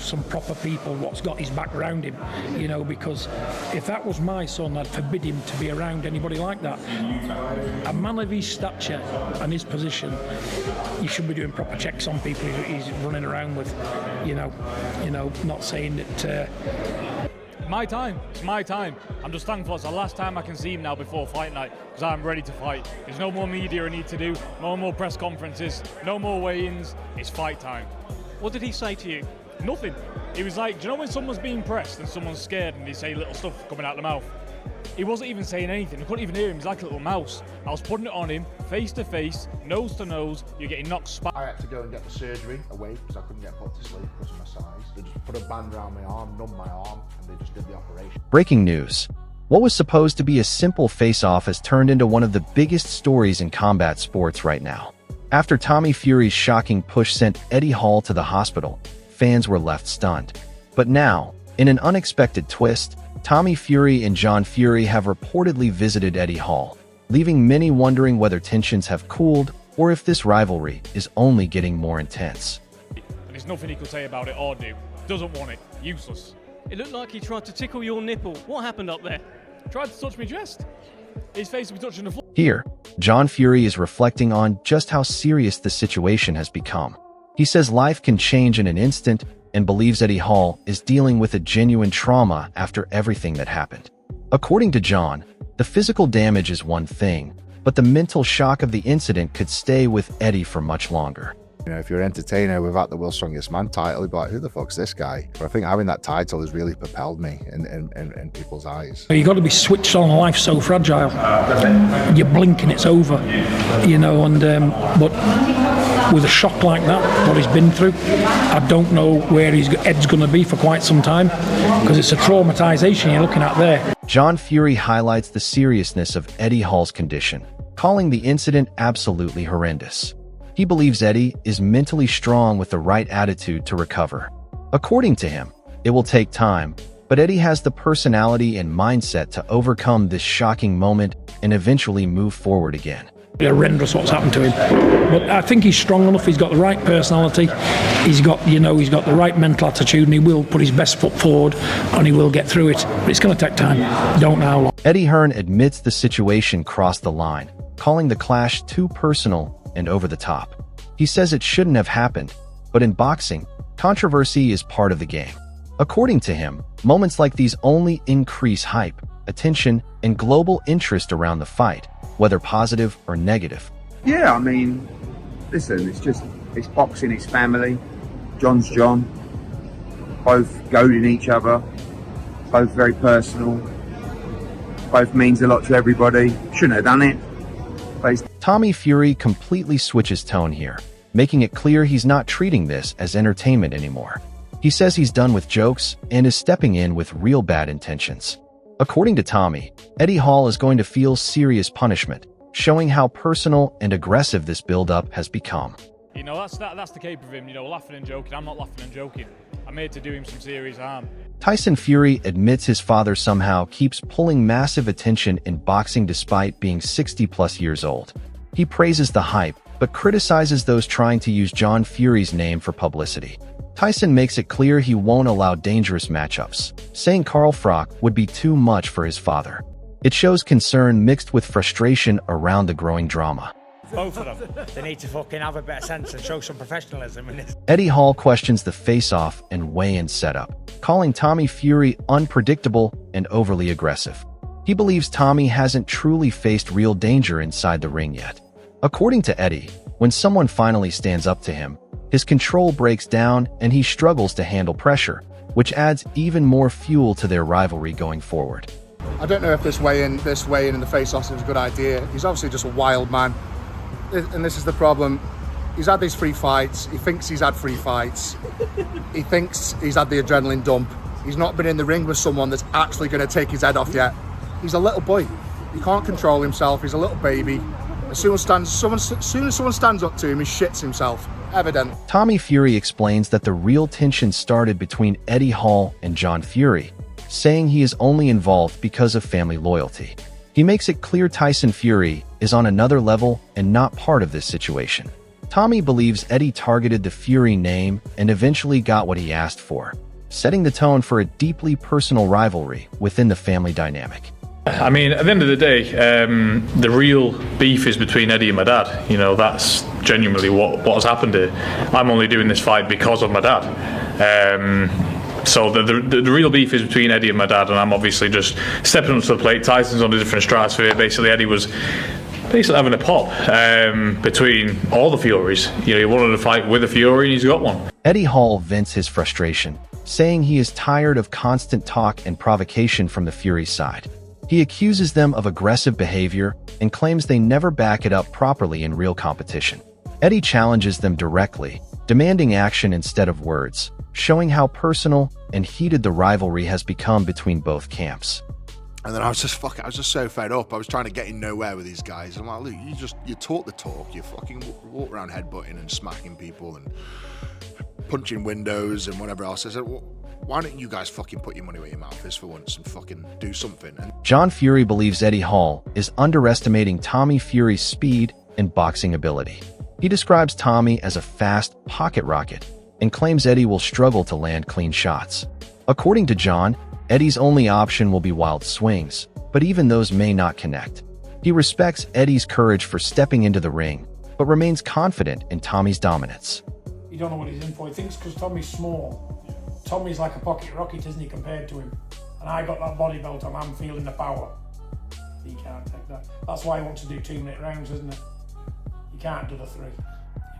have some proper people what's got his back around him, you know, because if that was my son, I'd forbid him to be around anybody like that. A man of his stature and his position, you should be doing proper checks on people he's running around with, you know, not saying that... My time. It's my time. I'm just thankful it's the last time I can see him now before fight night, because I'm ready to fight. There's no more media I need to do, no more press conferences, no more weigh-ins. It's fight time. What did he say to you? Nothing. He was like, do you know when someone's being pressed and someone's scared and they say little stuff coming out of the mouth? He wasn't even saying anything. I couldn't even hear him. He's like a little mouse. I was putting it on him, face to face, nose to nose. You're getting knocked spot. I had to go and get the surgery away because I couldn't get put to sleep because of my size. They just put a band around my arm, numb my arm, and they just did the operation. Breaking news. What was supposed to be a simple face-off has turned into one of the biggest stories in combat sports right now. After Tommy Fury's shocking push sent Eddie Hall to the hospital, fans were left stunned. But now, in an unexpected twist, Tommy Fury and John Fury have reportedly visited Eddie Hall, leaving many wondering whether tensions have cooled or if this rivalry is only getting more intense. There's nothing he could say about it or do. Doesn't want it. Useless. It looked like he tried to tickle your nipple. What happened up there? Tried to touch me chest. His face was touching the floor. Here, John Fury is reflecting on just how serious the situation has become. He says life can change in an instant and believes Eddie Hall is dealing with a genuine trauma after everything that happened. According to John, the physical damage is one thing, but the mental shock of the incident could stay with Eddie for much longer. You know, if you're an entertainer without the World's Strongest Man title, you'd be like, who the fuck's this guy? But I think having that title has really propelled me in people's eyes. You've got to be switched on. Life's so fragile. You blink and it's over, you know, and but with a shock like that, what he's been through, I don't know where his head's going to be for quite some time, because it's a traumatization you're looking at there. John Fury highlights the seriousness of Eddie Hall's condition, calling the incident absolutely horrendous. He believes Eddie is mentally strong with the right attitude to recover. According to him, it will take time, but Eddie has the personality and mindset to overcome this shocking moment and eventually move forward again. Horrendous what's happened to him, but I think he's strong enough. He's got the right personality. He's got the right mental attitude, and he will put his best foot forward, and he will get through it. But it's going to take time. Don't know how long. Eddie Hearn admits the situation crossed the line, calling the clash too personal and over the top. He says it shouldn't have happened, but in boxing, controversy is part of the game. According to him, moments like these only increase hype, attention, and global interest around the fight, whether positive or negative. Yeah, I mean, listen, it's boxing, it's family. John's John. Both goading each other, both very personal, both means a lot to everybody. Shouldn't have done it. Tommy Fury completely switches tone here, making it clear he's not treating this as entertainment anymore. He says he's done with jokes and is stepping in with real bad intentions. According to Tommy, Eddie Hall is going to feel serious punishment, showing how personal and aggressive this build-up has become. You know, that's the cape of him, you know, laughing and joking. I'm not laughing and joking. I'm here to do him some serious harm. Tyson Fury admits his father somehow keeps pulling massive attention in boxing despite being 60+ years old. He praises the hype, but criticizes those trying to use John Fury's name for publicity. Tyson makes it clear he won't allow dangerous matchups, saying Carl Froch would be too much for his father. It shows concern mixed with frustration around the growing drama. Both of them. They need to fucking have a better sense and show some professionalism in this. Eddie Hall questions the face-off and weigh-in setup, calling Tommy Fury unpredictable and overly aggressive. He believes Tommy hasn't truly faced real danger inside the ring yet. According to Eddie, when someone finally stands up to him, his control breaks down and he struggles to handle pressure, which adds even more fuel to their rivalry going forward. I don't know if this weigh-in in the face-off is a good idea. He's obviously just a wild man. And this is the problem. He's had these 3 fights. He thinks he's had 3 fights. He thinks he's had the adrenaline dump. He's not been in the ring with someone that's actually going to take his head off yet. He's a little boy. He can't control himself. He's a little baby. As soon as someone stands up to him, he shits himself. Evident. Tommy Fury explains that the real tension started between Eddie Hall and John Fury, saying he is only involved because of family loyalty. He makes it clear Tyson Fury is on another level and not part of this situation. Tommy believes Eddie targeted the Fury name and eventually got what he asked for, setting the tone for a deeply personal rivalry within the family dynamic. I mean, at the end of the day, the real beef is between Eddie and my dad. You know, that's genuinely what has happened here. I'm only doing this fight because of my dad. So the real beef is between Eddie and my dad, and I'm obviously just stepping up to the plate. Tyson's on a different stratosphere. Basically, Eddie was having a pop between all the Furies. You know, he wanted to fight with a Fury, and he's got one. Eddie Hall vents his frustration, saying he is tired of constant talk and provocation from the Fury's side. He accuses them of aggressive behavior and claims they never back it up properly in real competition. Eddie challenges them directly, demanding action instead of words, showing how personal and heated the rivalry has become between both camps. And then I was just so fed up. I was trying to get in nowhere with these guys. I'm like, look, you talk the talk. You fucking walk around headbutting and smacking people and punching windows and whatever else. I said, well, why don't you guys fucking put your money where your mouth is for once and fucking do something? And John Fury believes Eddie Hall is underestimating Tommy Fury's speed and boxing ability. He describes Tommy as a fast pocket rocket and claims Eddie will struggle to land clean shots. According to John, Eddie's only option will be wild swings, but even those may not connect. He respects Eddie's courage for stepping into the ring, but remains confident in Tommy's dominance. You don't know what he's in for. He thinks because Tommy's small. Tommy's like a pocket rocket, isn't he, compared to him? And I got that body belt on, I'm feeling the power. He can't take that. That's why he wants to do 2-minute rounds, isn't it? You can't do the 3.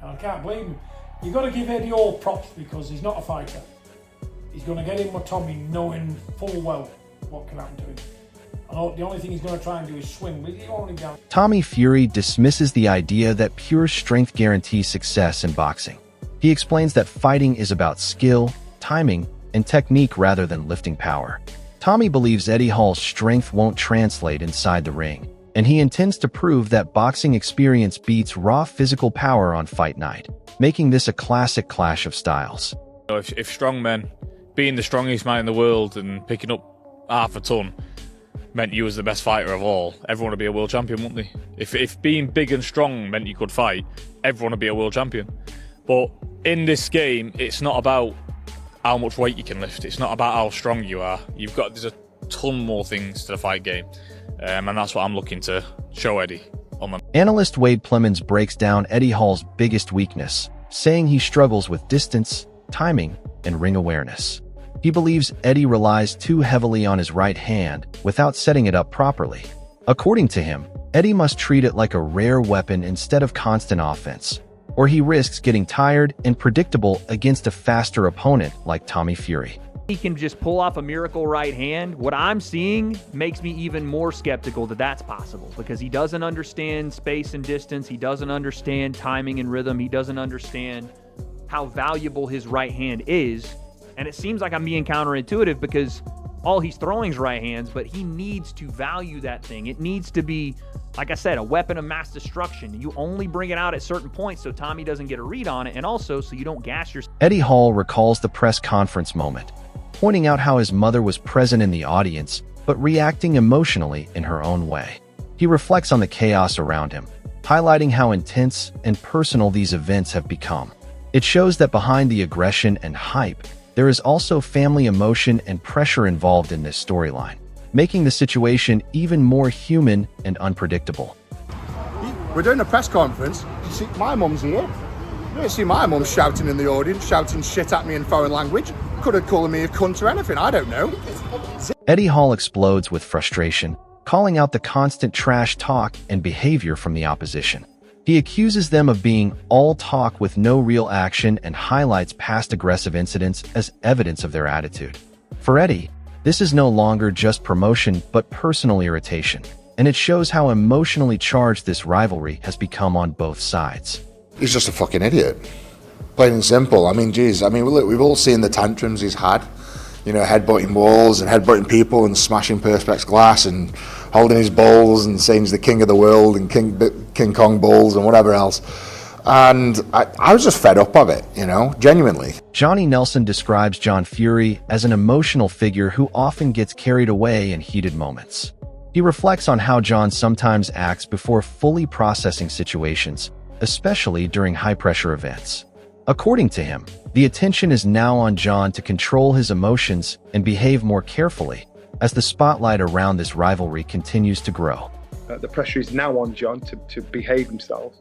And I can't blame him. You've got to give Eddie all props because he's not a fighter. He's going to get in with Tommy knowing full well what can happen to him. And the only thing he's going to try and do is swing. But he only down. Tommy Fury dismisses the idea that pure strength guarantees success in boxing. He explains that fighting is about skill, timing, and technique rather than lifting power. Tommy believes Eddie Hall's strength won't translate inside the ring, and he intends to prove that boxing experience beats raw physical power on fight night, making this a classic clash of styles. If strong men, being the strongest man in the world and picking up half a ton meant you was the best fighter of all, everyone would be a world champion, wouldn't they? If being big and strong meant you could fight, everyone would be a world champion. But in this game, it's not about how much weight you can lift. It's not about how strong you are. There's a ton more things to the fight game. And that's what I'm looking to show Eddie on the... Analyst Wade Plemons breaks down Eddie Hall's biggest weakness, saying he struggles with distance, timing, and ring awareness. He believes Eddie relies too heavily on his right hand without setting it up properly. According to him, Eddie must treat it like a rare weapon instead of constant offense, or he risks getting tired and predictable against a faster opponent like Tommy Fury. He can just pull off a miracle right hand. What I'm seeing makes me even more skeptical that that's possible because he doesn't understand space and distance. He doesn't understand timing and rhythm. He doesn't understand how valuable his right hand is. And it seems like I'm being counterintuitive because all he's throwing is right hands, but he needs to value that thing. It needs to be, like I said, a weapon of mass destruction. You only bring it out at certain points so Tommy doesn't get a read on it, and also so you don't gas yourself. Eddie Hall recalls the press conference moment, pointing out how his mother was present in the audience, but reacting emotionally in her own way. He reflects on the chaos around him, highlighting how intense and personal these events have become. It shows that behind the aggression and hype, there is also family emotion and pressure involved in this storyline, making the situation even more human and unpredictable. we're doing a press conference. You see, my mum's here. You don't see my mum shouting in the audience, shouting shit at me in foreign language. Could have called me a cunt or anything, I don't know. Eddie Hall explodes with frustration, calling out the constant trash talk and behavior from the opposition. He accuses them of being all talk with no real action and highlights past aggressive incidents as evidence of their attitude. For Eddie, this is no longer just promotion but personal irritation, and it shows how emotionally charged this rivalry has become on both sides. He's just a fucking idiot. Plain and simple. I mean, geez. I mean, look, we've all seen the tantrums he's had. You know, headbutting walls and headbutting people and smashing Perspex glass and holding his bowls and saying he's the king of the world and King Kong bowls and whatever else. And I was just fed up of it, you know, genuinely. Johnny Nelson describes John Fury as an emotional figure who often gets carried away in heated moments. He reflects on how John sometimes acts before fully processing situations, especially during high-pressure events. According to him, the attention is now on John to control his emotions and behave more carefully as the spotlight around this rivalry continues to grow. The pressure is now on John to behave himself.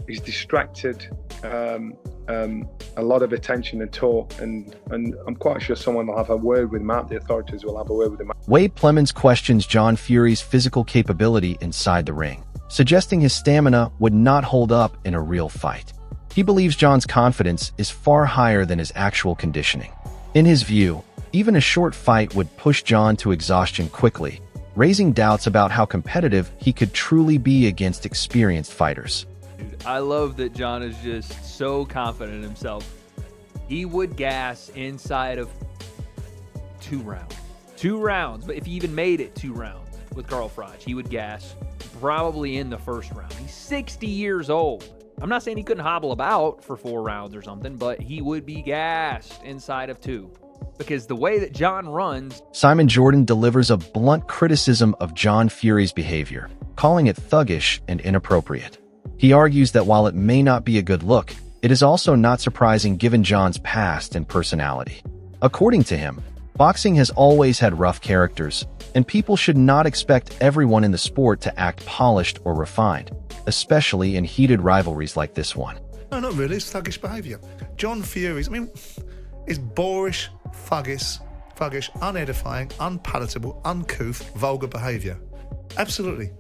He's distracted a lot of attention and talk, and I'm quite sure someone will have a word with him out. The authorities will have a word with him. Wade Plemons questions John Fury's physical capability inside the ring, suggesting his stamina would not hold up in a real fight. He believes John's confidence is far higher than his actual conditioning. In his view, even a short fight would push John to exhaustion quickly, raising doubts about how competitive he could truly be against experienced fighters. Dude, I love that John is just so confident in himself. He would gas inside of 2 rounds. 2 rounds, but if he even made it 2 rounds with Carl Froch, he would gas probably in the first round. He's 60 years old. I'm not saying he couldn't hobble about for 4 rounds or something, but he would be gassed inside of 2. Because the way that John runs... Simon Jordan delivers a blunt criticism of John Fury's behavior, calling it thuggish and inappropriate. He argues that while it may not be a good look, it is also not surprising given John's past and personality. According to him, boxing has always had rough characters, and people should not expect everyone in the sport to act polished or refined, especially in heated rivalries like this one. No, not really. It's thuggish behaviour. John Fury's, is boorish, thuggish, unedifying, unpalatable, uncouth, vulgar behaviour. Absolutely.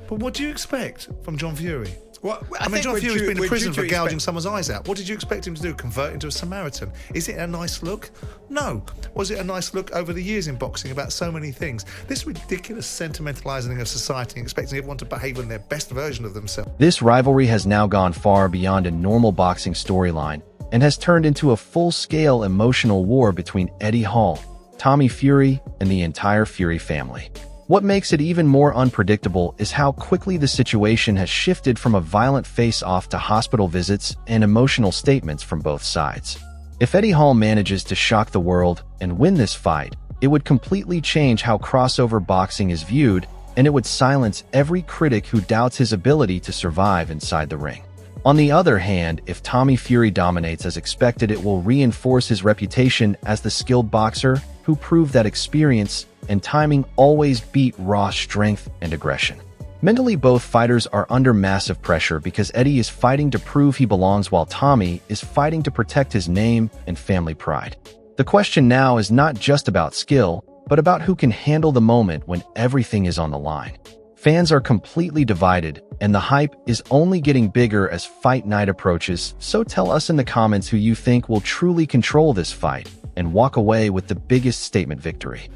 But what do you expect from John Fury? John Fury's been in prison for gouging someone's eyes out. What did you expect him to do? Convert into a Samaritan? Is it a nice look? No. Was it a nice look over the years in boxing about so many things? This ridiculous sentimentalising of society and expecting everyone to behave in their best version of themselves. This rivalry has now gone far beyond a normal boxing storyline and has turned into a full-scale emotional war between Eddie Hall, Tommy Fury, and the entire Fury family. What makes it even more unpredictable is how quickly the situation has shifted from a violent face-off to hospital visits and emotional statements from both sides. If Eddie Hall manages to shock the world and win this fight, it would completely change how crossover boxing is viewed, and it would silence every critic who doubts his ability to survive inside the ring. On the other hand, if Tommy Fury dominates as expected, it will reinforce his reputation as the skilled boxer who proved that experience and timing always beat raw strength and aggression. Mentally, both fighters are under massive pressure because Eddie is fighting to prove he belongs while Tommy is fighting to protect his name and family pride. The question now is not just about skill, but about who can handle the moment when everything is on the line. Fans are completely divided, and the hype is only getting bigger as fight night approaches, so tell us in the comments who you think will truly control this fight and walk away with the biggest statement victory.